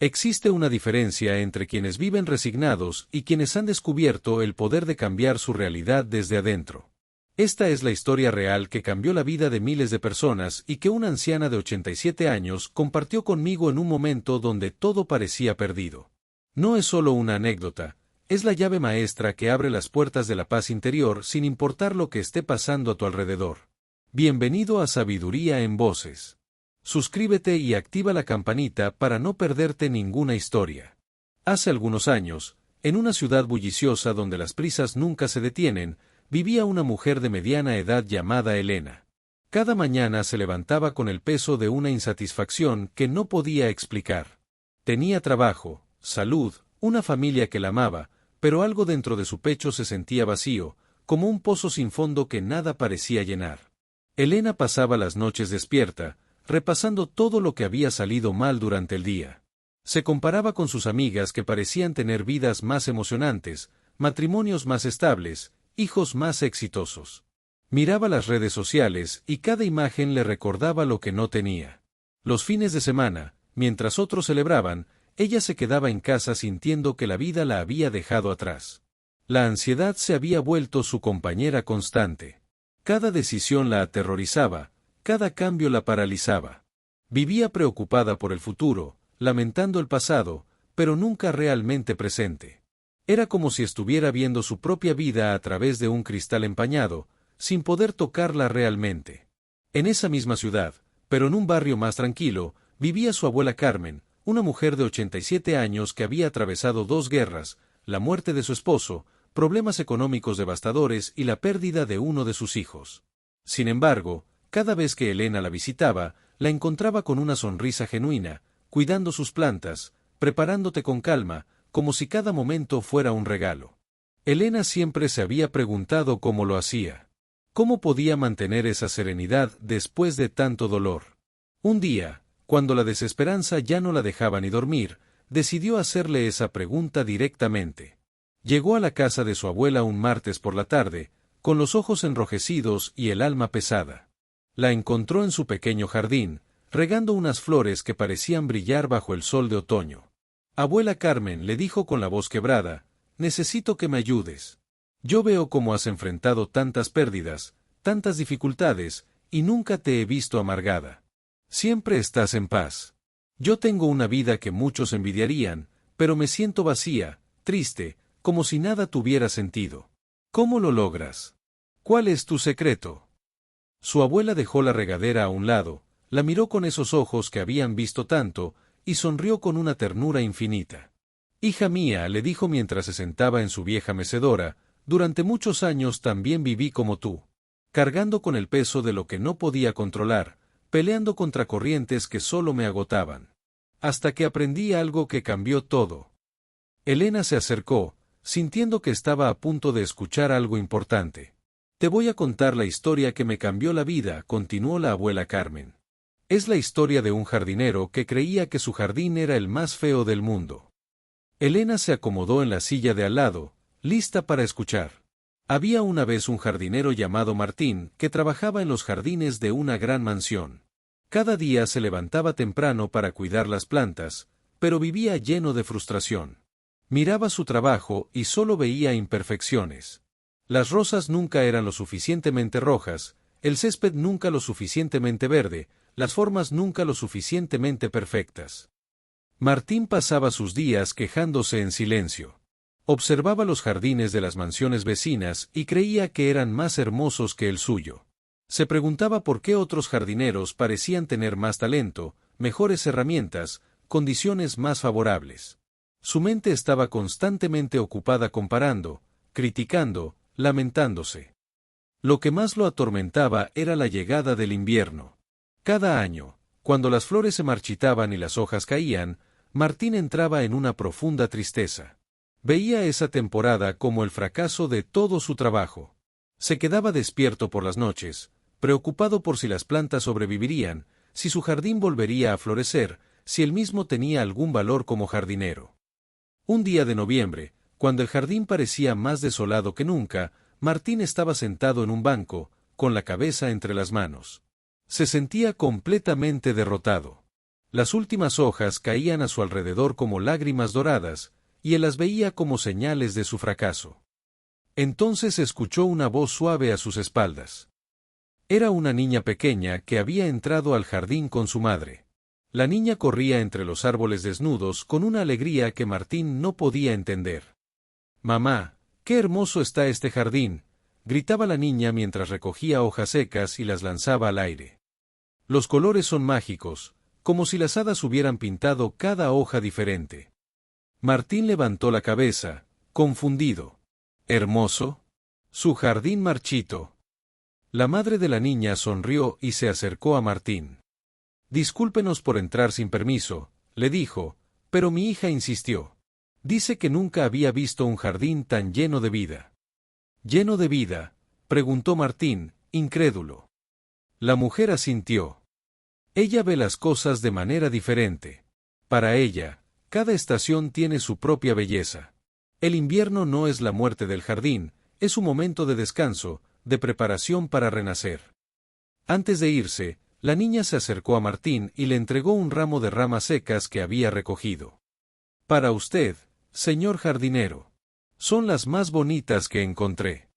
Existe una diferencia entre quienes viven resignados y quienes han descubierto el poder de cambiar su realidad desde adentro. Esta es la historia real que cambió la vida de miles de personas y que una anciana de 87 años compartió conmigo en un momento donde todo parecía perdido. No es solo una anécdota, es la llave maestra que abre las puertas de la paz interior sin importar lo que esté pasando a tu alrededor. Bienvenido a Sabiduría en Voces. Suscríbete y activa la campanita para no perderte ninguna historia. Hace algunos años, en una ciudad bulliciosa donde las prisas nunca se detienen, vivía una mujer de mediana edad llamada Elena. Cada mañana se levantaba con el peso de una insatisfacción que no podía explicar. Tenía trabajo, salud, una familia que la amaba, pero algo dentro de su pecho se sentía vacío, como un pozo sin fondo que nada parecía llenar. Elena pasaba las noches despierta, repasando todo lo que había salido mal durante el día. Se comparaba con sus amigas que parecían tener vidas más emocionantes, matrimonios más estables, hijos más exitosos. Miraba las redes sociales y cada imagen le recordaba lo que no tenía. Los fines de semana, mientras otros celebraban, ella se quedaba en casa sintiendo que la vida la había dejado atrás. La ansiedad se había vuelto su compañera constante. Cada decisión la aterrorizaba, cada cambio la paralizaba. Vivía preocupada por el futuro, lamentando el pasado, pero nunca realmente presente. Era como si estuviera viendo su propia vida a través de un cristal empañado, sin poder tocarla realmente. En esa misma ciudad, pero en un barrio más tranquilo, vivía su abuela Carmen, una mujer de 87 años que había atravesado 2 guerras, la muerte de su esposo, problemas económicos devastadores y la pérdida de uno de sus hijos. Sin embargo, cada vez que Elena la visitaba, la encontraba con una sonrisa genuina, cuidando sus plantas, preparándote con calma, como si cada momento fuera un regalo. Elena siempre se había preguntado cómo lo hacía. ¿Cómo podía mantener esa serenidad después de tanto dolor? Un día, cuando la desesperanza ya no la dejaba ni dormir, decidió hacerle esa pregunta directamente. Llegó a la casa de su abuela un martes por la tarde, con los ojos enrojecidos y el alma pesada. La encontró en su pequeño jardín, regando unas flores que parecían brillar bajo el sol de otoño. Abuela Carmen, le dijo con la voz quebrada, necesito que me ayudes. Yo veo cómo has enfrentado tantas pérdidas, tantas dificultades, y nunca te he visto amargada. Siempre estás en paz. Yo tengo una vida que muchos envidiarían, pero me siento vacía, triste, como si nada tuviera sentido. ¿Cómo lo logras? ¿Cuál es tu secreto? Su abuela dejó la regadera a un lado, la miró con esos ojos que habían visto tanto, y sonrió con una ternura infinita. Hija mía, le dijo mientras se sentaba en su vieja mecedora, durante muchos años también viví como tú, cargando con el peso de lo que no podía controlar, peleando contra corrientes que solo me agotaban. Hasta que aprendí algo que cambió todo. Elena se acercó, sintiendo que estaba a punto de escuchar algo importante. Te voy a contar la historia que me cambió la vida, continuó la abuela Carmen. Es la historia de un jardinero que creía que su jardín era el más feo del mundo. Elena se acomodó en la silla de al lado, lista para escuchar. Había una vez un jardinero llamado Martín que trabajaba en los jardines de una gran mansión. Cada día se levantaba temprano para cuidar las plantas, pero vivía lleno de frustración. Miraba su trabajo y solo veía imperfecciones. Las rosas nunca eran lo suficientemente rojas, el césped nunca lo suficientemente verde, las formas nunca lo suficientemente perfectas. Martín pasaba sus días quejándose en silencio. Observaba los jardines de las mansiones vecinas y creía que eran más hermosos que el suyo. Se preguntaba por qué otros jardineros parecían tener más talento, mejores herramientas, condiciones más favorables. Su mente estaba constantemente ocupada comparando, criticando, lamentándose. Lo que más lo atormentaba era la llegada del invierno. Cada año, cuando las flores se marchitaban y las hojas caían, Martín entraba en una profunda tristeza. Veía esa temporada como el fracaso de todo su trabajo. Se quedaba despierto por las noches, preocupado por si las plantas sobrevivirían, si su jardín volvería a florecer, si él mismo tenía algún valor como jardinero. Un día de noviembre, cuando el jardín parecía más desolado que nunca, Martín estaba sentado en un banco, con la cabeza entre las manos. Se sentía completamente derrotado. Las últimas hojas caían a su alrededor como lágrimas doradas, y él las veía como señales de su fracaso. Entonces escuchó una voz suave a sus espaldas. Era una niña pequeña que había entrado al jardín con su madre. La niña corría entre los árboles desnudos con una alegría que Martín no podía entender. «Mamá, qué hermoso está este jardín», gritaba la niña mientras recogía hojas secas y las lanzaba al aire. «Los colores son mágicos, como si las hadas hubieran pintado cada hoja diferente». Martín levantó la cabeza, confundido. «¿Hermoso? Su jardín marchito». La madre de la niña sonrió y se acercó a Martín. «Discúlpenos por entrar sin permiso», le dijo, pero mi hija insistió. Dice que nunca había visto un jardín tan lleno de vida. «¿Lleno de vida?», preguntó Martín, incrédulo. La mujer asintió. Ella ve las cosas de manera diferente. Para ella, cada estación tiene su propia belleza. El invierno no es la muerte del jardín, es un momento de descanso, de preparación para renacer. Antes de irse, la niña se acercó a Martín y le entregó un ramo de ramas secas que había recogido. «Para usted, señor jardinero. Son las más bonitas que encontré».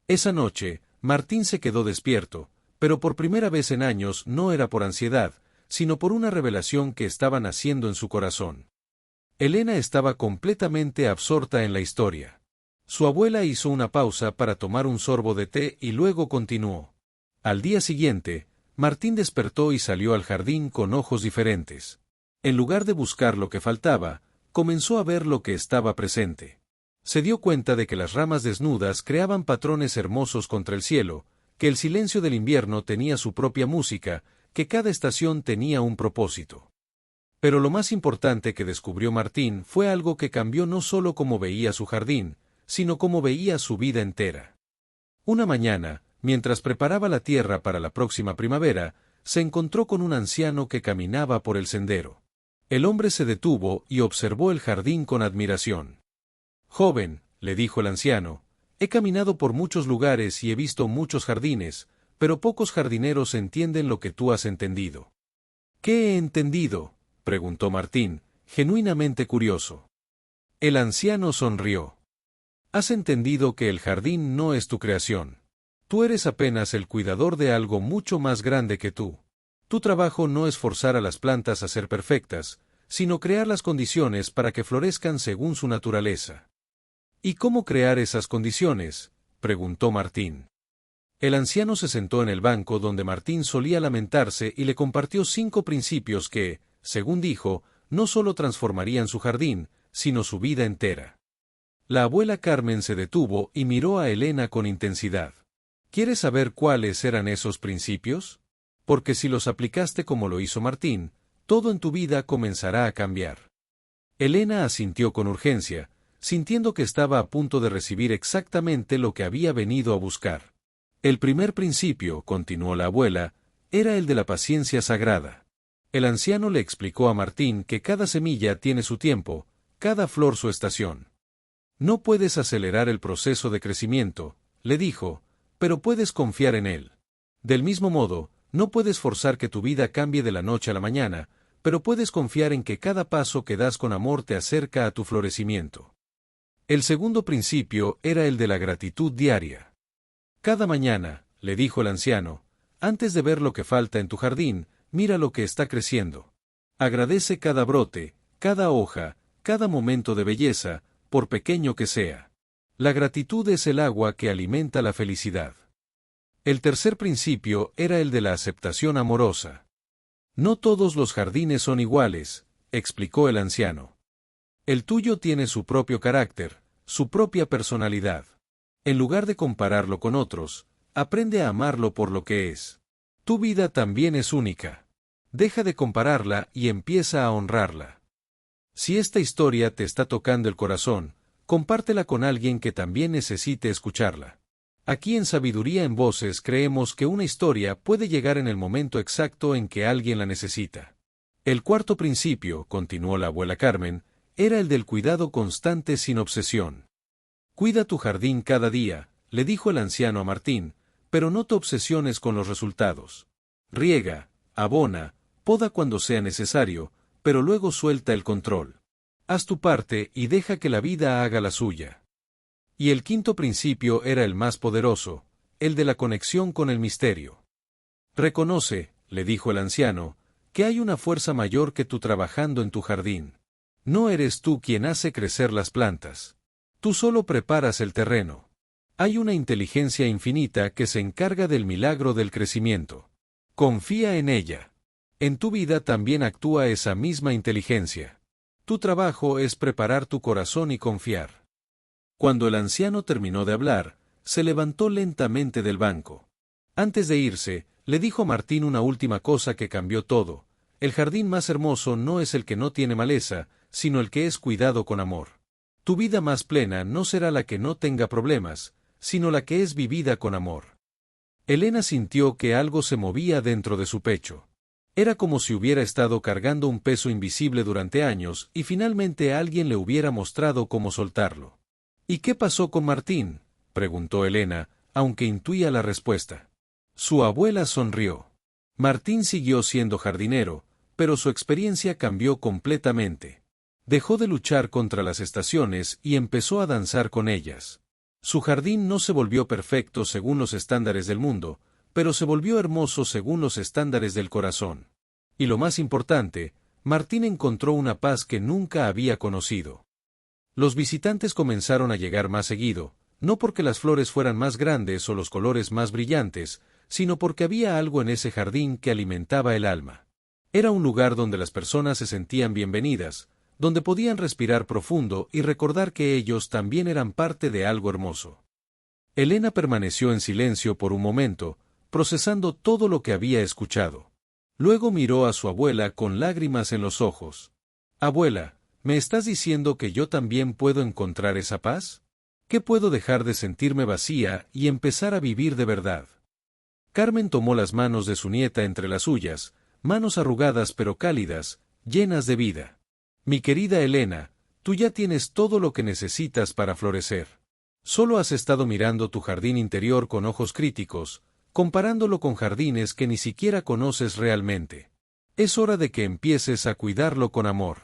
Esa noche, Martín se quedó despierto, pero por primera vez en años no era por ansiedad, sino por una revelación que estaba naciendo en su corazón. Elena estaba completamente absorta en la historia. Su abuela hizo una pausa para tomar un sorbo de té y luego continuó. Al día siguiente, Martín despertó y salió al jardín con ojos diferentes. En lugar de buscar lo que faltaba, comenzó a ver lo que estaba presente. Se dio cuenta de que las ramas desnudas creaban patrones hermosos contra el cielo, que el silencio del invierno tenía su propia música, que cada estación tenía un propósito. Pero lo más importante que descubrió Martín fue algo que cambió no solo cómo veía su jardín, sino cómo veía su vida entera. Una mañana, mientras preparaba la tierra para la próxima primavera, se encontró con un anciano que caminaba por el sendero. El hombre se detuvo y observó el jardín con admiración. «Joven», le dijo el anciano, «he caminado por muchos lugares y he visto muchos jardines, pero pocos jardineros entienden lo que tú has entendido». «¿Qué he entendido?», preguntó Martín, genuinamente curioso. El anciano sonrió. «Has entendido que el jardín no es tu creación. Tú eres apenas el cuidador de algo mucho más grande que tú. Tu trabajo no es forzar a las plantas a ser perfectas, sino crear las condiciones para que florezcan según su naturaleza». «¿Y cómo crear esas condiciones?», preguntó Martín. El anciano se sentó en el banco donde Martín solía lamentarse y le compartió 5 principios que, según dijo, no solo transformarían su jardín, sino su vida entera. La abuela Carmen se detuvo y miró a Elena con intensidad. «¿Quieres saber cuáles eran esos principios? Porque si los aplicaste como lo hizo Martín, todo en tu vida comenzará a cambiar». Elena asintió con urgencia, sintiendo que estaba a punto de recibir exactamente lo que había venido a buscar. «El primer principio», continuó la abuela, «era el de la paciencia sagrada». El anciano le explicó a Martín que cada semilla tiene su tiempo, cada flor su estación. «No puedes acelerar el proceso de crecimiento», le dijo, «pero puedes confiar en él. Del mismo modo, no puedes forzar que tu vida cambie de la noche a la mañana, pero puedes confiar en que cada paso que das con amor te acerca a tu florecimiento». El segundo principio era el de la gratitud diaria. «Cada mañana», le dijo el anciano, «antes de ver lo que falta en tu jardín, mira lo que está creciendo. Agradece cada brote, cada hoja, cada momento de belleza, por pequeño que sea. La gratitud es el agua que alimenta la felicidad». El tercer principio era el de la aceptación amorosa. «No todos los jardines son iguales», explicó el anciano. «El tuyo tiene su propio carácter, su propia personalidad. En lugar de compararlo con otros, aprende a amarlo por lo que es. Tu vida también es única. Deja de compararla y empieza a honrarla». Si esta historia te está tocando el corazón, compártela con alguien que también necesite escucharla. Aquí en Sabiduría en Voces creemos que una historia puede llegar en el momento exacto en que alguien la necesita. El cuarto principio, continuó la abuela Carmen, era el del cuidado constante sin obsesión. «Cuida tu jardín cada día», le dijo el anciano a Martín, «pero no te obsesiones con los resultados. Riega, abona, Poda cuando sea necesario, pero luego suelta el control. Haz tu parte y deja que la vida haga la suya. Y el quinto principio era el más poderoso, el de la conexión con el misterio. Reconoce, le dijo el anciano, que hay una fuerza mayor que tú trabajando en tu jardín. No eres tú quien hace crecer las plantas. Tú solo preparas el terreno. Hay una inteligencia infinita que se encarga del milagro del crecimiento. Confía en ella. En tu vida también actúa esa misma inteligencia. Tu trabajo es preparar tu corazón y confiar. Cuando el anciano terminó de hablar, se levantó lentamente del banco. Antes de irse, le dijo a Martín una última cosa que cambió todo. El jardín más hermoso no es el que no tiene maleza, sino el que es cuidado con amor. Tu vida más plena no será la que no tenga problemas, sino la que es vivida con amor. Elena sintió que algo se movía dentro de su pecho. Era como si hubiera estado cargando un peso invisible durante años y finalmente alguien le hubiera mostrado cómo soltarlo. ¿Y qué pasó con Martín?, preguntó Elena, aunque intuía la respuesta. Su abuela sonrió. Martín siguió siendo jardinero, pero su experiencia cambió completamente. Dejó de luchar contra las estaciones y empezó a danzar con ellas. Su jardín no se volvió perfecto según los estándares del mundo, pero se volvió hermoso según los estándares del corazón. Y lo más importante, Martín encontró una paz que nunca había conocido. Los visitantes comenzaron a llegar más seguido, no porque las flores fueran más grandes o los colores más brillantes, sino porque había algo en ese jardín que alimentaba el alma. Era un lugar donde las personas se sentían bienvenidas, donde podían respirar profundo y recordar que ellos también eran parte de algo hermoso. Elena permaneció en silencio por un momento, procesando todo lo que había escuchado. Luego miró a su abuela con lágrimas en los ojos. «Abuela, ¿me estás diciendo que yo también puedo encontrar esa paz? ¿Qué puedo dejar de sentirme vacía y empezar a vivir de verdad?» Carmen tomó las manos de su nieta entre las suyas, manos arrugadas pero cálidas, llenas de vida. «Mi querida Elena, tú ya tienes todo lo que necesitas para florecer. Solo has estado mirando tu jardín interior con ojos críticos, comparándolo con jardines que ni siquiera conoces realmente. Es hora de que empieces a cuidarlo con amor.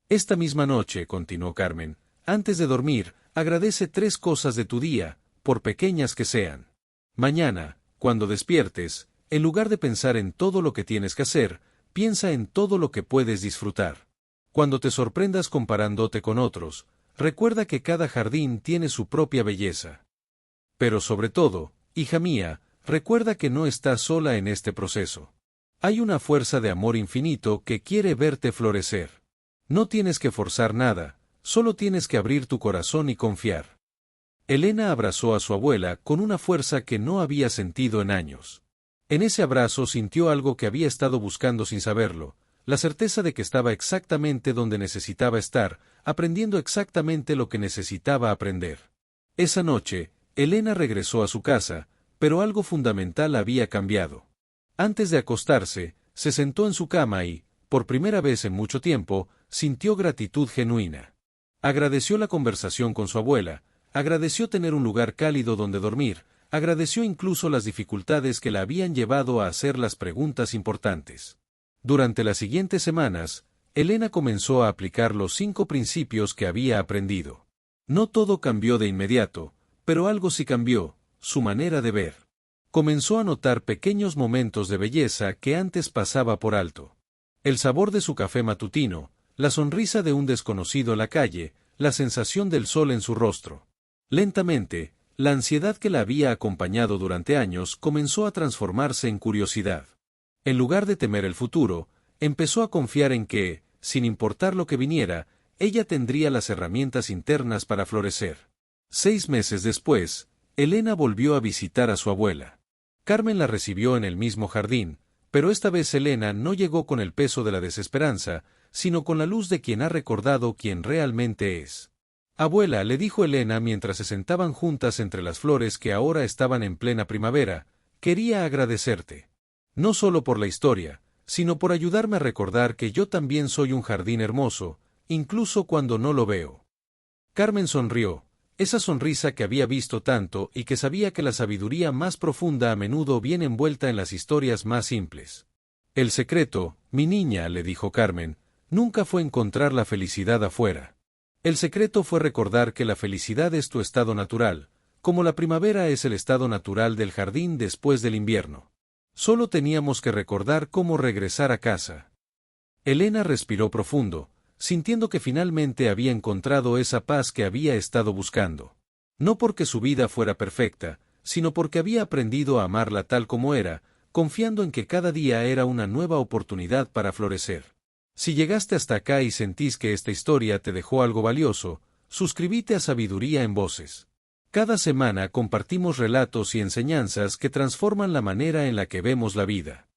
Esta misma noche», continuó Carmen, «antes de dormir, agradece 3 cosas de tu día, por pequeñas que sean. Mañana, cuando despiertes, en lugar de pensar en todo lo que tienes que hacer, piensa en todo lo que puedes disfrutar. Cuando te sorprendas comparándote con otros, recuerda que cada jardín tiene su propia belleza. Pero sobre todo, hija mía, recuerda que no estás sola en este proceso. Hay una fuerza de amor infinito que quiere verte florecer. No tienes que forzar nada, solo tienes que abrir tu corazón y confiar». Elena abrazó a su abuela con una fuerza que no había sentido en años. En ese abrazo sintió algo que había estado buscando sin saberlo, la certeza de que estaba exactamente donde necesitaba estar, aprendiendo exactamente lo que necesitaba aprender. Esa noche, Elena regresó a su casa, pero algo fundamental había cambiado. Antes de acostarse, se sentó en su cama y, por primera vez en mucho tiempo, sintió gratitud genuina. Agradeció la conversación con su abuela, agradeció tener un lugar cálido donde dormir, agradeció incluso las dificultades que la habían llevado a hacer las preguntas importantes. Durante las siguientes semanas, Elena comenzó a aplicar los 5 principios que había aprendido. No todo cambió de inmediato, pero algo sí cambió, su manera de ver. Comenzó a notar pequeños momentos de belleza que antes pasaba por alto. El sabor de su café matutino, la sonrisa de un desconocido en la calle, la sensación del sol en su rostro. Lentamente, la ansiedad que la había acompañado durante años comenzó a transformarse en curiosidad. En lugar de temer el futuro, empezó a confiar en que, sin importar lo que viniera, ella tendría las herramientas internas para florecer. 6 meses después, Elena volvió a visitar a su abuela. Carmen la recibió en el mismo jardín, pero esta vez Elena no llegó con el peso de la desesperanza, sino con la luz de quien ha recordado quién realmente es. «Abuela», le dijo Elena mientras se sentaban juntas entre las flores que ahora estaban en plena primavera, «quería agradecerte. No solo por la historia, sino por ayudarme a recordar que yo también soy un jardín hermoso, incluso cuando no lo veo». Carmen sonrió, esa sonrisa que había visto tanto y que sabía que la sabiduría más profunda a menudo viene envuelta en las historias más simples. «El secreto», Mi niña, le dijo Carmen, nunca fue encontrar la felicidad afuera. El secreto fue recordar que la felicidad es tu estado natural, como la primavera es el estado natural del jardín después del invierno. Solo teníamos que recordar cómo regresar a casa. Elena respiró profundo, sintiendo que finalmente había encontrado esa paz que había estado buscando. No porque su vida fuera perfecta, sino porque había aprendido a amarla tal como era, confiando en que cada día era una nueva oportunidad para florecer. Si llegaste hasta acá y sentís que esta historia te dejó algo valioso, suscríbete a Sabiduría en Voces. Cada semana compartimos relatos y enseñanzas que transforman la manera en la que vemos la vida.